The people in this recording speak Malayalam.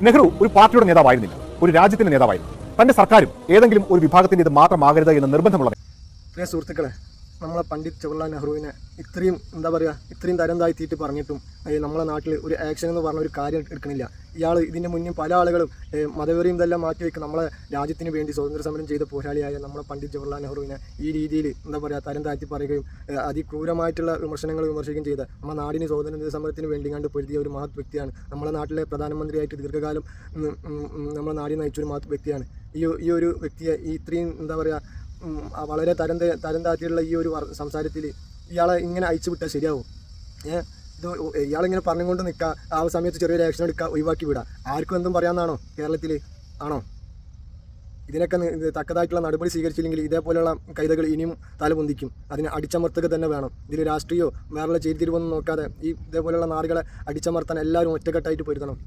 നെഹ്റു ഒരു പാർട്ടിയുടെ നേതാവായിരുന്നില്ല, ഒരു രാജ്യത്തിന്റെ നേതാവായിരുന്നു. തന്റെ സർക്കാരും ഏതെങ്കിലും ഒരു വിഭാഗത്തിന്റെ ഇത് മാത്രമാകരുത് എന്ന നിർബന്ധമുള്ളത്. പ്രിയ സുഹൃത്തുക്കളെ, നമ്മളെ പണ്ഡിറ്റ് ജവഹർലാൽ നെഹ്റുവിനെ ഇത്രയും തരം താഴ്ത്തിയിട്ട് പറഞ്ഞിട്ടും നമ്മളെ നാട്ടിൽ ഒരു ആക്ഷൻ എന്ന് പറഞ്ഞ ഒരു കാര്യം എടുക്കണില്ല. ഇയാൾ ഇതിൻ്റെ മുന്നേ പല ആളുകളും മതവെറിയും ഇതെല്ലാം മാറ്റിവെക്കും നമ്മളെ രാജ്യത്തിന് വേണ്ടി സ്വാതന്ത്ര്യ സമരം ചെയ്ത പോരാളിയായ നമ്മളെ പണ്ഡിറ്റ് ജവഹർലാൽ നെഹ്റുവിനെ ഈ രീതിയിൽ തരം താഴ്ത്തി പറയുകയും അതിക്രൂരമായിട്ടുള്ള വിമർശനങ്ങൾ വിമർശിക്കുകയും ചെയ്ത നമ്മുടെ നാടിന് സ്വാതന്ത്ര്യ സമരത്തിന് വേണ്ടി കണ്ട് പൊരുതിയ ഒരു മഹത് വ്യക്തിയാണ്. നമ്മളെ നാട്ടിലെ പ്രധാനമന്ത്രിയായിട്ട് ദീർഘകാലം നമ്മുടെ നാടിനെ നയിച്ചൊരു മഹത് വ്യക്തിയാണ്. ഈ ഒരു വ്യക്തിയെ ഇത്രയും വളരെ തരം താഴ്ത്തിയുള്ള ഈ ഒരു സംസാരത്തിൽ ഇയാളെ ഇങ്ങനെ അയച്ചു വിട്ടാൽ ശരിയാവും? ഇയാളിങ്ങനെ പറഞ്ഞുകൊണ്ട് നിൽക്കുക, ആ സമയത്ത് ചെറിയൊരു ആക്ഷൻ എടുക്കുക, ഒഴിവാക്കി വിടുക. ആർക്കും എന്തും പറയാമെന്നാണോ കേരളത്തിൽ? ആണോ? ഇതിനൊക്കെ തക്കതായിട്ടുള്ള നടപടി സ്വീകരിച്ചില്ലെങ്കിൽ ഇതേപോലെയുള്ള കൈതകൾ ഇനിയും തലപൊന്തിക്കും. അതിനെ അടിച്ചമർത്തുക തന്നെ വേണം. ഇതിൽ രാഷ്ട്രീയമോ വേറെ ചെയ്തിരുവൊന്നും നോക്കാതെ ഇതേപോലെയുള്ള നാടുകളെ അടിച്ചമർത്താൻ എല്ലാവരും ഒറ്റക്കെട്ടായിട്ട് പൊരുത്തണം.